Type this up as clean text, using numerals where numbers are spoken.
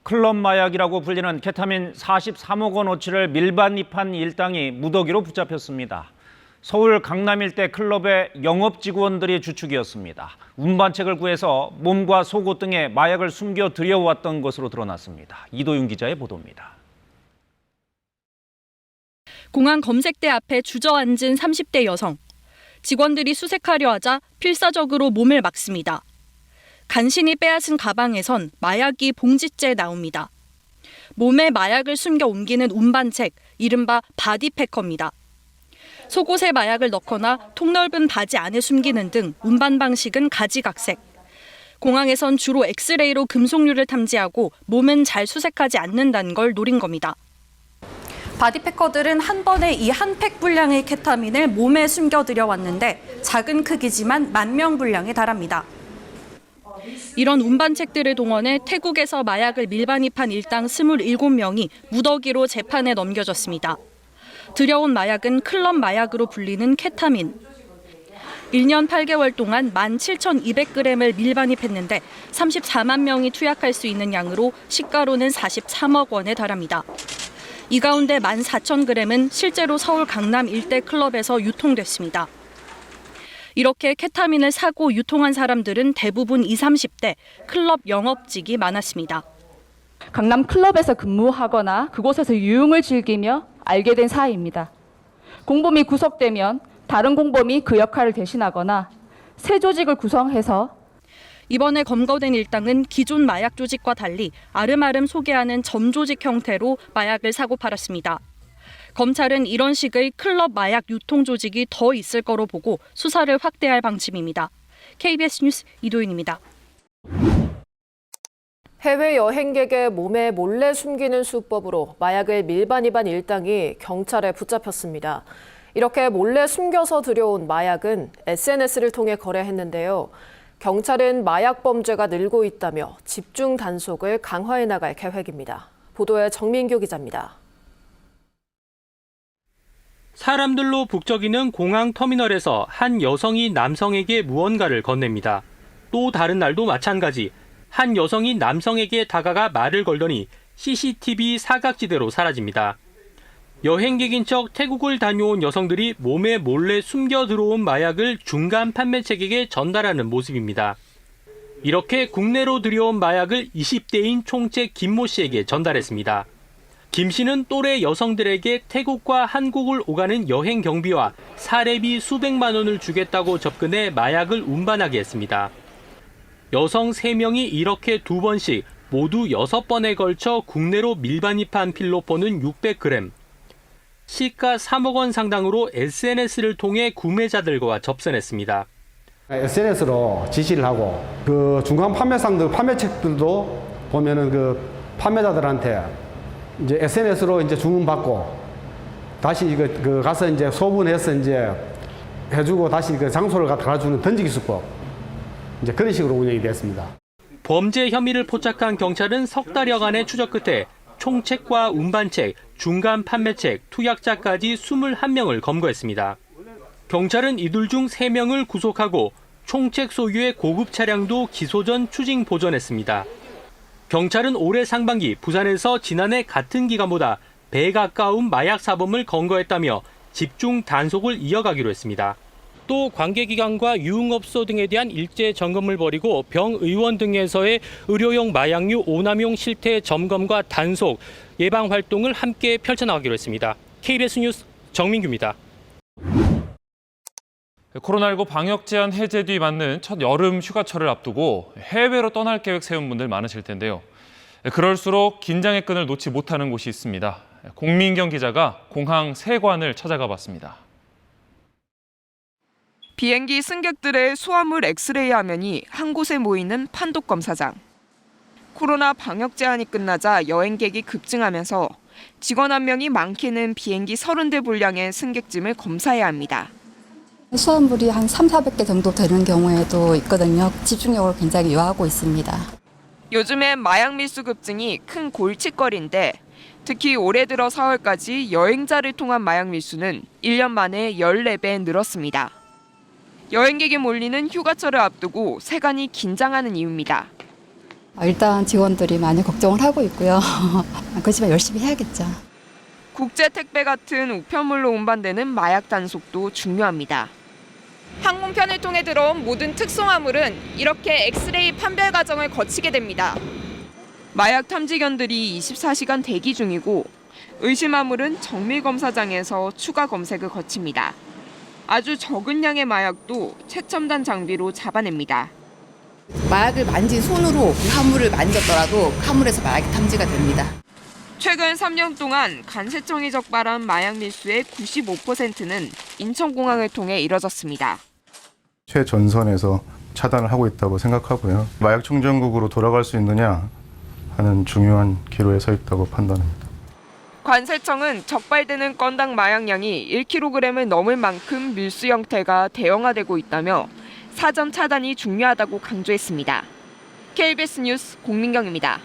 클럽 마약이라고 불리는 케타민 43억 원어치를 밀반입한 일당이 무더기로 붙잡혔습니다. 서울 강남 일대 클럽의 영업 직원들이 주축이었습니다. 운반책을 구해서 몸과 속옷 등에 마약을 숨겨 들여왔던 것으로 드러났습니다. 이도윤 기자의 보도입니다. 공항 검색대 앞에 주저앉은 30대 여성. 직원들이 수색하려 하자 필사적으로 몸을 막습니다. 간신히 빼앗은 가방에선 마약이 봉지째에 나옵니다. 몸에 마약을 숨겨 옮기는 운반책, 이른바 바디패커입니다. 속옷에 마약을 넣거나 통넓은 바지 안에 숨기는 등 운반 방식은 가지각색. 공항에선 주로 엑스레이로 금속류를 탐지하고 몸은 잘 수색하지 않는다는 걸 노린 겁니다. 바디패커들은 한 번에 이 한 팩 분량의 케타민을 몸에 숨겨 들여왔는데 작은 크기지만 10,000명 분량에 달합니다. 이런 운반책들을 동원해 태국에서 마약을 밀반입한 일당 27명이 무더기로 재판에 넘겨졌습니다. 들여온 마약은 클럽 마약으로 불리는 케타민. 1년 8개월 동안 17,200g을 밀반입했는데 34만 명이 투약할 수 있는 양으로 시가로는 43억 원에 달합니다. 이 가운데 14,000g은 실제로 서울 강남 일대 클럽에서 유통됐습니다. 이렇게 케타민을 사고 유통한 사람들은 대부분 20, 30대 클럽 영업직이 많았습니다. 강남 클럽에서 근무하거나 그곳에서 유흥을 즐기며 알게 된 사이입니다. 공범이 구속되면 다른 공범이 그 역할을 대신하거나 새 조직을 구성해서 이번에 검거된 일당은 기존 마약 조직과 달리 아름아름 소개하는 점조직 형태로 마약을 사고 팔았습니다. 검찰은 이런 식의 클럽 마약 유통 조직이 더 있을 거로 보고 수사를 확대할 방침입니다. KBS 뉴스 이도윤입니다. 해외 여행객의 몸에 몰래 숨기는 수법으로 마약을 밀반입한 일당이 경찰에 붙잡혔습니다. 이렇게 몰래 숨겨서 들여온 마약은 SNS를 통해 거래했는데요. 경찰은 마약 범죄가 늘고 있다며 집중 단속을 강화해 나갈 계획입니다. 보도에 정민규 기자입니다. 사람들로 북적이는 공항 터미널에서 한 여성이 남성에게 무언가를 건넵니다. 또 다른 날도 마찬가지. 한 여성이 남성에게 다가가 말을 걸더니 CCTV 사각지대로 사라집니다. 여행객인 척 태국을 다녀온 여성들이 몸에 몰래 숨겨 들어온 마약을 중간 판매책에게 전달하는 모습입니다. 이렇게 국내로 들여온 마약을 20대인 총책 김모 씨에게 전달했습니다. 김 씨는 또래 여성들에게 태국과 한국을 오가는 여행 경비와 사례비 수백만 원을 주겠다고 접근해 마약을 운반하게 했습니다. 여성 3명이 이렇게 2번씩 모두 6번에 걸쳐 국내로 밀반입한 필로폰은 600g, 시가 3억 원 상당으로 SNS를 통해 구매자들과 접선했습니다. SNS로 지시를 하고 그 중간 판매상들, 판매책들도 보면은 그 판매자들한테 이제 SNS로 이제 주문받고 다시 그 가서 이제 소분해서 이제 해주고 다시 그 장소를 갖다 주는 던지기 수법 이제 그런 식으로 운영이 됐습니다. 범죄 혐의를 포착한 경찰은 석 달여간의 추적 끝에 총책과 운반책, 중간 판매책, 투약자까지 21명을 검거했습니다. 경찰은 이들 중 3명을 구속하고 총책 소유의 고급 차량도 기소 전 추징 보전했습니다. 경찰은 올해 상반기 부산에서 지난해 같은 기간보다 배 가까운 마약 사범을 검거했다며 집중 단속을 이어가기로 했습니다. 또 관계기관과 유흥업소 등에 대한 일제 점검을 벌이고 병의원 등에서의 의료용 마약류 오남용 실태 점검과 단속, 예방 활동을 함께 펼쳐나가기로 했습니다. KBS 뉴스 정민규입니다. 코로나19 방역 제한 해제 뒤 맞는 첫 여름 휴가철을 앞두고 해외로 떠날 계획 세운 분들 많으실 텐데요. 그럴수록 긴장의 끈을 놓지 못하는 곳이 있습니다. 공민경 기자가 공항 세관을 찾아가 봤습니다. 비행기 승객들의 수화물 엑스레이 화면이 한 곳에 모이는 판독검사장. 코로나 방역 제한이 끝나자 여행객이 급증하면서 직원 한 명이 많게는 비행기 30대 분량의 승객짐을 검사해야 합니다. 수화물이 한 300~400개 정도 되는 경우에도 있거든요. 집중력을 굉장히 요하고 있습니다. 요즘엔 마약 밀수 급증이 큰 골칫거리인데 특히 올해 들어 4월까지 여행자를 통한 마약 밀수는 1년 만에 14배 늘었습니다. 여행객이 몰리는 휴가철을 앞두고 세관이 긴장하는 이유입니다. 일단 직원들이 많이 걱정을 하고 있고요. 그렇지만 열심히 해야겠죠. 국제 택배 같은 우편물로 운반되는 마약 단속도 중요합니다. 항공편을 통해 들어온 모든 특송화물은 이렇게 엑스레이 판별 과정을 거치게 됩니다. 마약 탐지견들이 24시간 대기 중이고 의심화물은 정밀검사장에서 추가 검색을 거칩니다. 아주 적은 양의 마약도 최첨단 장비로 잡아냅니다. 마약을 만진 손으로 그 화물을 만졌더라도 화물에서 마약이 탐지가 됩니다. 최근 3년 동안 관세청이 적발한 마약 밀수의 95%는 인천공항을 통해 이뤄졌습니다. 최전선에서 차단을 하고 있다고 생각하고요. 마약 청정국으로 돌아갈 수 있느냐 하는 중요한 기로에 서 있다고 판단합니다. 관세청은 적발되는 건당 마약량이 1kg을 넘을 만큼 밀수 형태가 대형화되고 있다며 사전 차단이 중요하다고 강조했습니다. KBS 뉴스 공민경입니다.